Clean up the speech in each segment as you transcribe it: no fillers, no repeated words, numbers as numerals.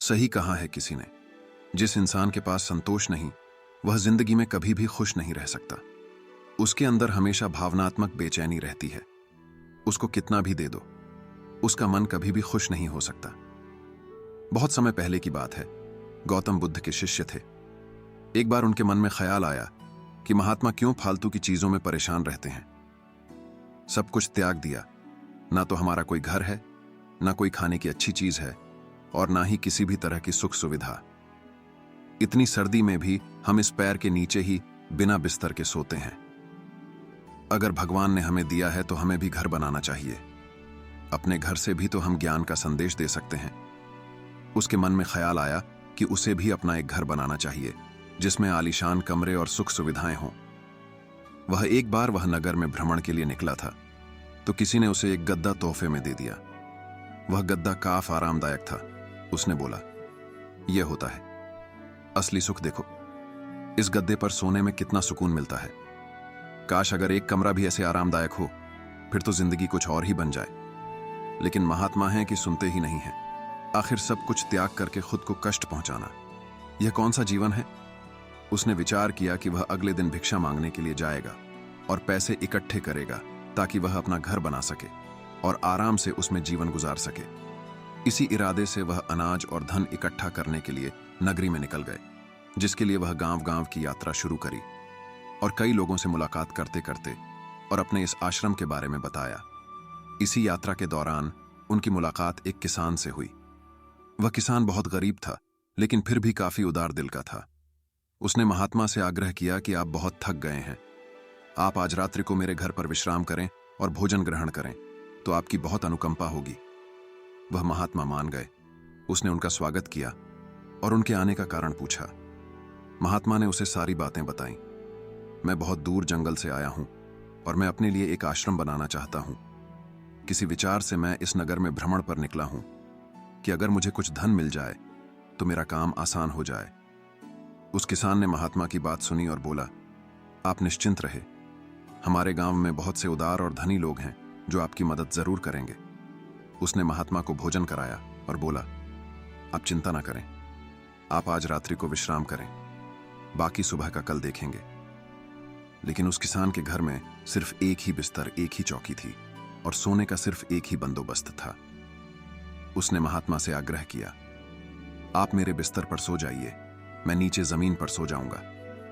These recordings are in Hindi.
सही कहा है किसी ने, जिस इंसान के पास संतोष नहीं वह जिंदगी में कभी भी खुश नहीं रह सकता। उसके अंदर हमेशा भावनात्मक बेचैनी रहती है। उसको कितना भी दे दो, उसका मन कभी भी खुश नहीं हो सकता। बहुत समय पहले की बात है, गौतम बुद्ध के शिष्य थे। एक बार उनके मन में ख्याल आया कि महात्मा क्यों फालतू की चीजों में परेशान रहते हैं। सब कुछ त्याग दिया, ना तो हमारा कोई घर है, ना कोई खाने की अच्छी चीज है, और ना ही किसी भी तरह की सुख सुविधा। इतनी सर्दी में भी हम इस पैर के नीचे ही बिना बिस्तर के सोते हैं। अगर भगवान ने हमें दिया है तो हमें भी घर बनाना चाहिए। अपने घर से भी तो हम ज्ञान का संदेश दे सकते हैं। उसके मन में ख्याल आया कि उसे भी अपना एक घर बनाना चाहिए जिसमें आलीशान कमरे और सुख सुविधाएं हों। वह नगर में भ्रमण के लिए निकला था तो किसी ने उसे एक गद्दा तोहफे में दे दिया। वह गद्दा काफी आरामदायक था। उसने बोला, यह होता है असली सुख। देखो, इस गद्दे पर सोने में कितना सुकून मिलता है। काश अगर एक कमरा भी ऐसे आरामदायक हो, फिर तो जिंदगी कुछ और ही बन जाए। लेकिन महात्मा हैं कि सुनते ही नहीं हैं। आखिर सब कुछ त्याग करके खुद को कष्ट पहुंचाना, यह कौन सा जीवन है। उसने विचार किया कि वह अगले दिन भिक्षा मांगने के लिए जाएगा और पैसे इकट्ठे करेगा ताकि वह अपना घर बना सके और आराम से उसमें जीवन गुजार सके। इसी इरादे से वह अनाज और धन इकट्ठा करने के लिए नगरी में निकल गए, जिसके लिए वह गांव-गांव की यात्रा शुरू करी और कई लोगों से मुलाकात करते करते और अपने इस आश्रम के बारे में बताया। इसी यात्रा के दौरान उनकी मुलाकात एक किसान से हुई। वह किसान बहुत गरीब था, लेकिन फिर भी काफी उदार दिल का था। उसने महात्मा से आग्रह किया कि आप बहुत थक गए हैं, आप आज रात्रि को मेरे घर पर विश्राम करें और भोजन ग्रहण करें तो आपकी बहुत अनुकंपा होगी। वह महात्मा मान गए। उसने उनका स्वागत किया और उनके आने का कारण पूछा। महात्मा ने उसे सारी बातें बताईं। मैं बहुत दूर जंगल से आया हूं और मैं अपने लिए एक आश्रम बनाना चाहता हूं। किसी विचार से मैं इस नगर में भ्रमण पर निकला हूं कि अगर मुझे कुछ धन मिल जाए तो मेरा काम आसान हो जाए। उस किसान ने महात्मा की बात सुनी और बोला, आप निश्चिंत रहे, हमारे गांव में बहुत से उदार और धनी लोग हैं जो आपकी मदद जरूर करेंगे। उसने महात्मा को भोजन कराया और बोला, आप चिंता ना करें, आप आज रात्रि को विश्राम करें, बाकी सुबह का कल देखेंगे। लेकिन उस किसान के घर में सिर्फ एक ही बिस्तर, एक ही चौकी थी और सोने का सिर्फ एक ही बंदोबस्त था। उसने महात्मा से आग्रह किया, आप मेरे बिस्तर पर सो जाइए, मैं नीचे जमीन पर सो जाऊंगा,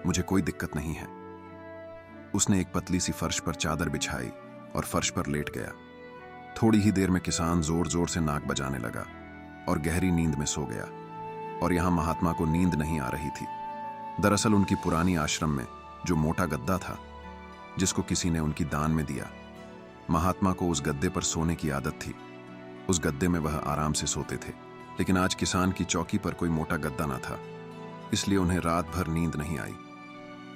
मुझे कोई दिक्कत नहीं है। उसने एक पतली सी फर्श पर चादर बिछाई और फर्श पर लेट गया। थोड़ी ही देर में किसान जोर जोर से नाक बजाने लगा और गहरी नींद में सो गया। और यहां महात्मा को नींद नहीं आ रही थी। दरअसल उनकी पुरानी आश्रम में जो मोटा गद्दा था, जिसको किसी ने उनकी दान में दिया, महात्मा को उस गद्दे पर सोने की आदत थी। उस गद्दे में वह आराम से सोते थे। लेकिन आज किसान की चौकी पर कोई मोटा गद्दा ना था, इसलिए उन्हें रात भर नींद नहीं आई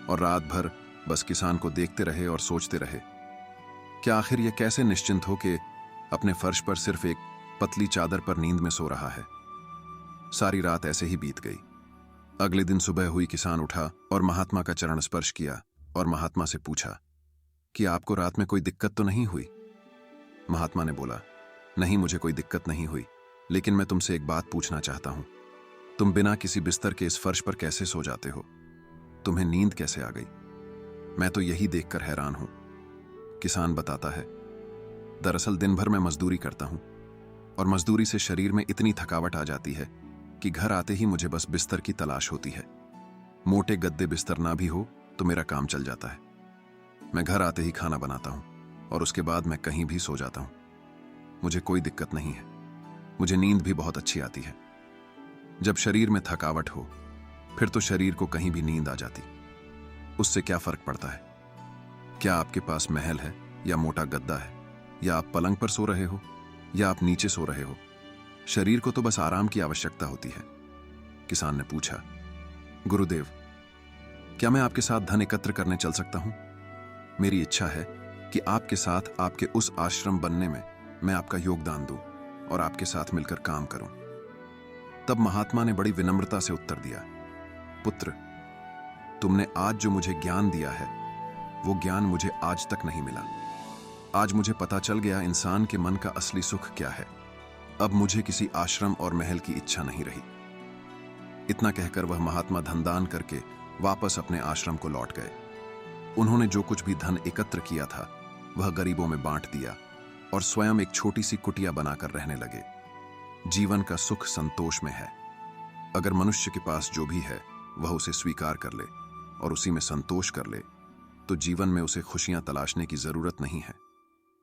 और रात भर बस किसान को देखते रहे और सोचते रहे, क्या आखिर यह कैसे निश्चिंत हो कि अपने फर्श पर सिर्फ एक पतली चादर पर नींद में सो रहा है। सारी रात ऐसे ही बीत गई। अगले दिन सुबह हुई, किसान उठा और महात्मा का चरण स्पर्श किया और महात्मा से पूछा कि आपको रात में कोई दिक्कत तो नहीं हुई। महात्मा ने बोला, नहीं, मुझे कोई दिक्कत नहीं हुई, लेकिन मैं तुमसे एक बात पूछना चाहता हूं। तुम बिना किसी बिस्तर के इस फर्श पर कैसे सो जाते हो? तुम्हें नींद कैसे आ गई? मैं तो यही देखकर हैरान हूं। किसान बताता है, दरअसल दिन भर मैं मजदूरी करता हूं और मजदूरी से शरीर में इतनी थकावट आ जाती है कि घर आते ही मुझे बस बिस्तर की तलाश होती है। मोटे गद्दे बिस्तर ना भी हो तो मेरा काम चल जाता है। मैं घर आते ही खाना बनाता हूं और उसके बाद मैं कहीं भी सो जाता हूं। मुझे कोई दिक्कत नहीं है। मुझे नींद भी बहुत अच्छी आती है। जब शरीर में थकावट हो फिर तो शरीर को कहीं भी नींद आ जाती, उससे क्या फर्क पड़ता है? क्या आपके पास महल है या मोटा गद्दा है, या आप पलंग पर सो रहे हो या आप नीचे सो रहे हो, शरीर को तो बस आराम की आवश्यकता होती है। किसान ने पूछा, गुरुदेव, क्या मैं आपके साथ धन एकत्र करने चल सकता हूं? मेरी इच्छा है कि आपके साथ आपके उस आश्रम बनने में मैं आपका योगदान दूं और आपके साथ मिलकर काम करूं। तब महात्मा ने बड़ी विनम्रता से उत्तर दिया, पुत्र, तुमने आज जो मुझे ज्ञान दिया है वो ज्ञान मुझे आज तक नहीं मिला। आज मुझे पता चल गया इंसान के मन का असली सुख क्या है। अब मुझे किसी आश्रम और महल की इच्छा नहीं रही। इतना कहकर वह महात्मा धनदान करके वापस अपने आश्रम को लौट गए। उन्होंने जो कुछ भी धन एकत्र किया था वह गरीबों में बांट दिया और स्वयं एक छोटी सी कुटिया बनाकर रहने लगे। जीवन का सुख संतोष में है। अगर मनुष्य के पास जो भी है वह उसे स्वीकार कर ले और उसी में संतोष कर ले तो जीवन में उसे खुशियां तलाशने की जरूरत नहीं है।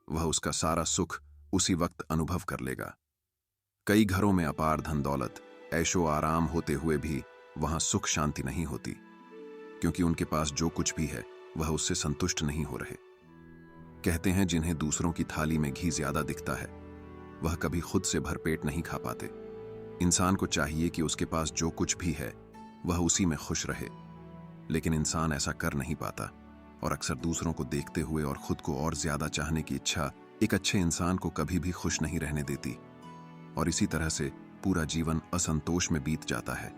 वह उसका सारा सुख उसी वक्त अनुभव कर लेगा। कई घरों में अपार धन दौलत, ऐशो आराम होते हुए भी वहां सुख शांति नहीं होती, क्योंकि उनके पास जो कुछ भी है वह उससे संतुष्ट नहीं हो रहे। कहते हैं जिन्हें दूसरों की थाली में घी ज्यादा दिखता है वह कभी खुद से भरपेट नहीं खा पाते। इंसान को चाहिए कि उसके पास जो कुछ भी है वह उसी में खुश रहे, लेकिन इंसान ऐसा कर नहीं पाता और अक्सर दूसरों को देखते हुए और खुद को और ज्यादा चाहने की इच्छा एक अच्छे इंसान को कभी भी खुश नहीं रहने देती और इसी तरह से पूरा जीवन असंतोष में बीत जाता है।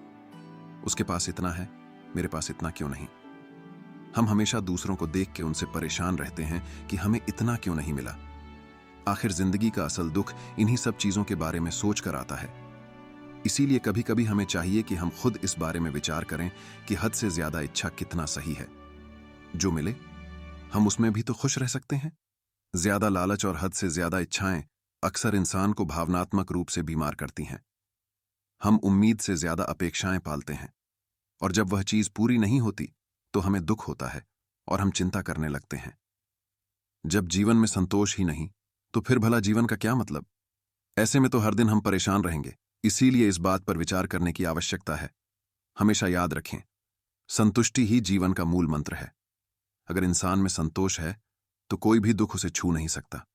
उसके पास इतना है, मेरे पास इतना क्यों नहीं। हम हमेशा दूसरों को देख के उनसे परेशान रहते हैं कि हमें इतना क्यों नहीं मिला। आखिर जिंदगी का असल दुख इन्हीं सब चीजों के बारे में सोच कर आता है। इसीलिए कभी कभी हमें चाहिए कि हम खुद इस बारे में विचार करें कि हद से ज्यादा इच्छा कितना सही है। जो मिले हम उसमें भी तो खुश रह सकते हैं। ज्यादा लालच और हद से ज्यादा इच्छाएं अक्सर इंसान को भावनात्मक रूप से बीमार करती हैं। हम उम्मीद से ज्यादा अपेक्षाएं पालते हैं और जब वह चीज पूरी नहीं होती तो हमें दुख होता है और हम चिंता करने लगते हैं। जब जीवन में संतोष ही नहीं तो फिर भला जीवन का क्या मतलब। ऐसे में तो हर दिन हम परेशान रहेंगे। इसीलिए इस बात पर विचार करने की आवश्यकता है। हमेशा याद रखें, संतुष्टि ही जीवन का मूल मंत्र है। अगर इंसान में संतोष है तो कोई भी दुख उसे छू नहीं सकता।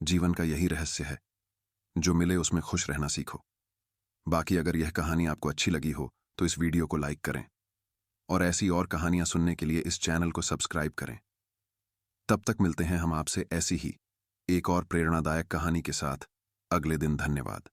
जीवन का यही रहस्य है। जो मिले उसमें खुश रहना सीखो। बाकी अगर यह कहानी आपको अच्छी लगी हो तो इस वीडियो को लाइक करें और ऐसी और कहानियां सुनने के लिए इस चैनल को सब्सक्राइब करें। तब तक मिलते हैं हम आपसे ऐसी ही एक और प्रेरणादायक कहानी के साथ अगले दिन। धन्यवाद।